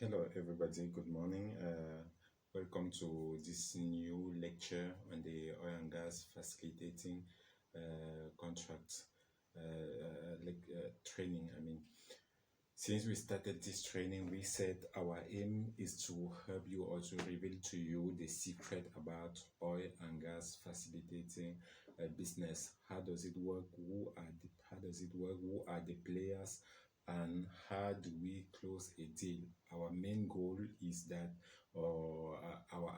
Hello everybody, good morning. Welcome to this new lecture on the oil and gas facilitating contract training. Since we started this training, we said our aim is to help you or to reveal to you the secret about oil and gas facilitating business. How does it work? How does it work? Who are the players? And how do we close a deal? Our main goal is that, or our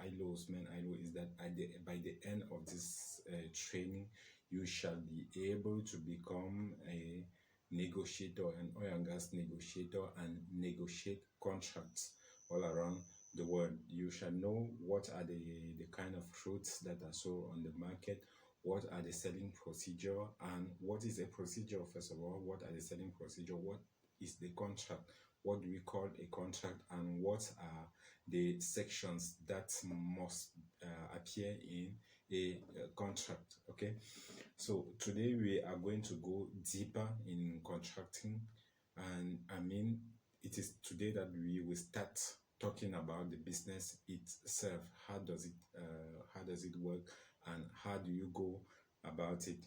main ILO is that by the end of this training, you shall be able to become a negotiator, an oil and gas negotiator, and negotiate contracts all around the world. You shall know what are the kind of fruits that are sold on the market, what are the selling procedure, and what is a procedure. First of all, what are the selling procedure, what is the contract, what do we call a contract, and what are the sections that must appear in a contract. Okay, so today we are going to go deeper in contracting, and it is today that we will start talking about the business itself. How does it work, and how do you go about it?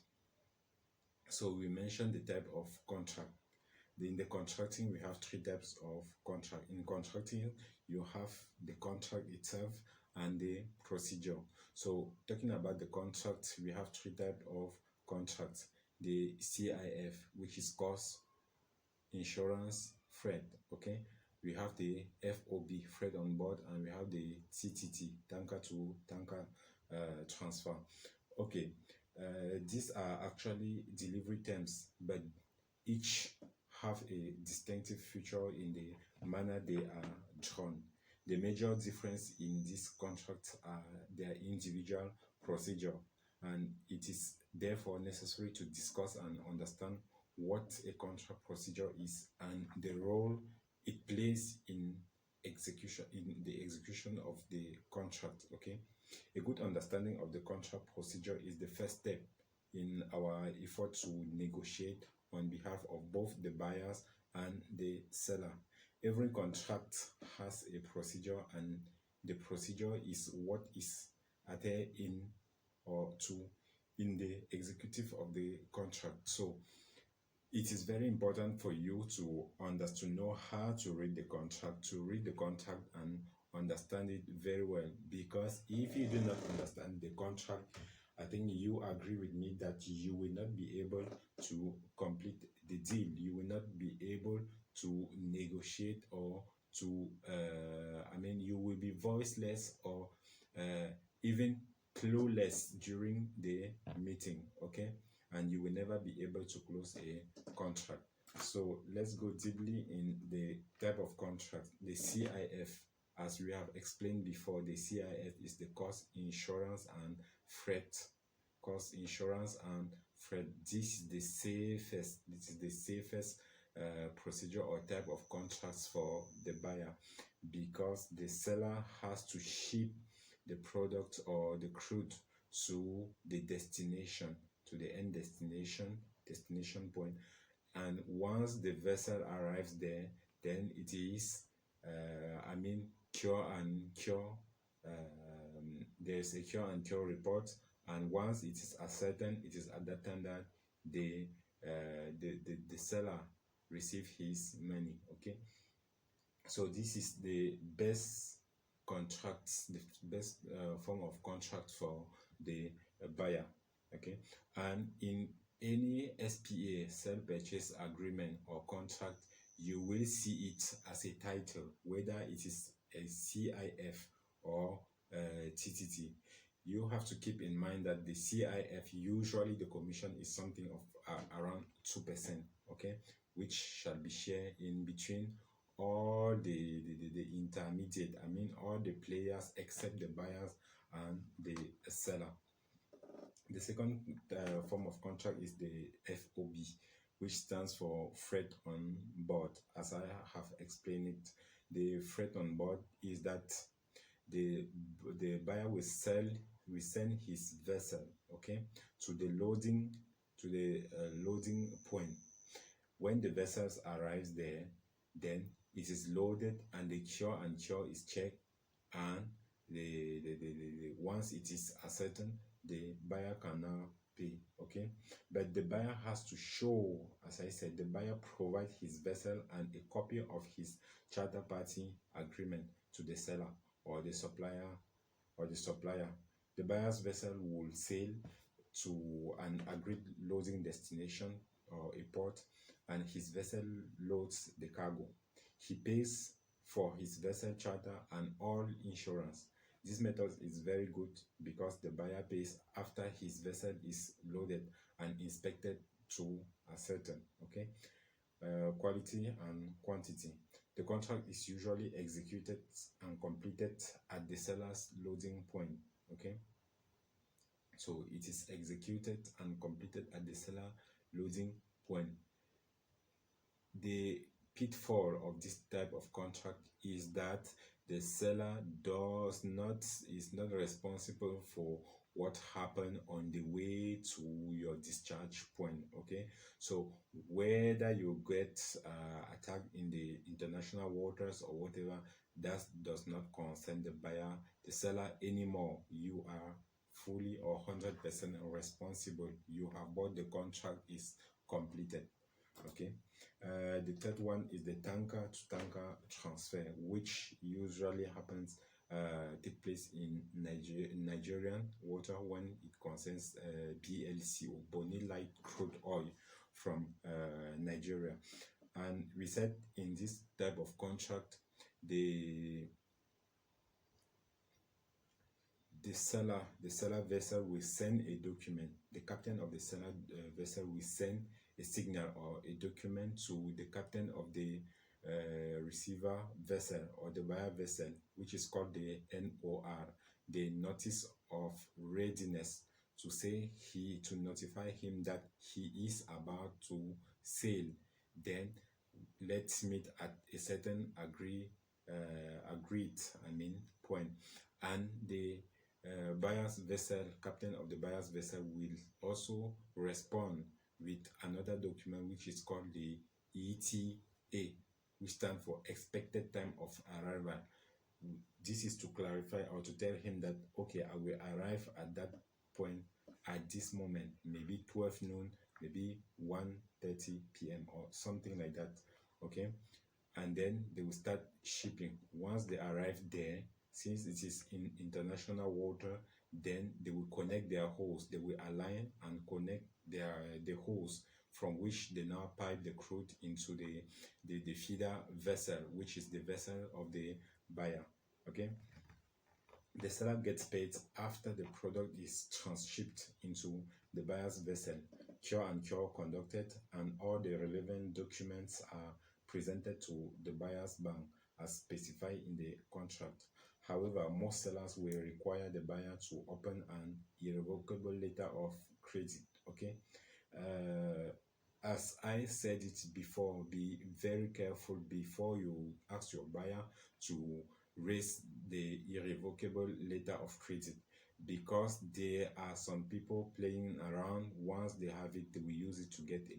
So we mentioned the type of contract. In the contracting, we have three types of contract. In contracting, you have the contract itself and the procedure. So talking about the contract, we have three types of contracts. The CIF, which is cost, insurance, freight. Okay, we have the FOB, freight on board, and we have the TTT, tanker to tanker transfer. Okay, these are actually delivery terms, but each have a distinctive feature in the manner they are drawn. The major difference in these contracts are their individual procedure, and it is therefore necessary to discuss and understand what a contract procedure is and the role it plays in the execution of the contract. Okay, a good understanding of the contract procedure is the first step in our effort to negotiate on behalf of both the buyers and the seller. Every contract has a procedure, and the procedure is what is adhered in the executive of the contract. So it is very important for you to know how to read the contract, and understand it very well, because if you do not understand the contract, I think you agree with me that you will not be able to complete the deal. You will not be able to negotiate, or to you will be voiceless, or even clueless during the meeting. Okay, and you will never be able to close a contract. So let's go deeply in the type of contract. The CIF, as we have explained before, the CIF is the cost, insurance, and freight. Cost, insurance, and freight. This is the safest procedure or type of contracts for the buyer, because the seller has to ship the product or the crude to the destination, to the end destination point. And once the vessel arrives there, then it is cure and cure. There's a cure and cure report, and once it is ascertained, it is at that time that the seller receive his money. Okay, so this is the best contracts, the best form of contract for the buyer. Okay, and in any SPA, sell purchase agreement or contract, you will see it as a title, whether it is a CIF or TTT. You have to keep in mind that the CIF, usually the commission is something of around 2%, okay, which shall be shared in between all the intermediate, all the players except the buyers and the seller. The second form of contract is the FOB, which stands for freight on board. As I have explained it, the freight on board is that the buyer will send his vessel, okay, to the loading point. When the vessels arrives there, then it is loaded and the cure and cure is checked, and the once it is ascertained, the buyer can now pay. Okay, but the buyer has to show, as I said, the buyer provide his vessel and a copy of his charter party agreement to the seller or the supplier. The buyer's vessel will sail to an agreed loading destination or a port, and his vessel loads the cargo. He pays for his vessel charter and all insurance. This method is very good because the buyer pays after his vessel is loaded and inspected to ascertain. Okay, quality and quantity. The contract is usually executed and completed at the seller's loading point. Okay, so it is executed and completed at the seller loading point. The pitfall of this type of contract is that the seller is not responsible for what happened on the way to your discharge point. Okay, so whether you get attacked in the international waters or whatever, that does not concern the buyer, the seller anymore. You are fully or 100% responsible. You have bought, the contract is completed. Okay, the third one is the tanker to tanker transfer, which usually happens take place in Nigerian water when it concerns BLC or Bonny Light Crude Oil from Nigeria. And we said in this type of contract, the seller vessel will send a document. The captain of the seller vessel will send a signal or a document to the captain of the receiver vessel or the buyer vessel, which is called the NOR, the notice of readiness, to say to notify him that he is about to sail. Then let's meet at a certain agreed point, and the buyer's vessel, captain of the buyer's vessel, will also respond with another document which is called the ETA, which stands for expected time of arrival. This is to clarify or to tell him that, okay, I will arrive at that point at this moment, maybe 12 noon, maybe 1:30 p.m. or something like that. Okay, and then they will start shipping. Once they arrive there, since it is in international water, then they will connect their hose. They will align and connect the hose from which they now pipe the crude into the feeder vessel, which is the vessel of the buyer. Okay, the seller gets paid after the product is transshipped into the buyer's vessel, cure and cure conducted, and all the relevant documents are presented to the buyer's bank as specified in the contract. However, most sellers will require the buyer to open an irrevocable letter of credit. Okay, as I said it before, be very careful before you ask your buyer to raise the irrevocable letter of credit, because there are some people playing around. Once they have it, they will use it to get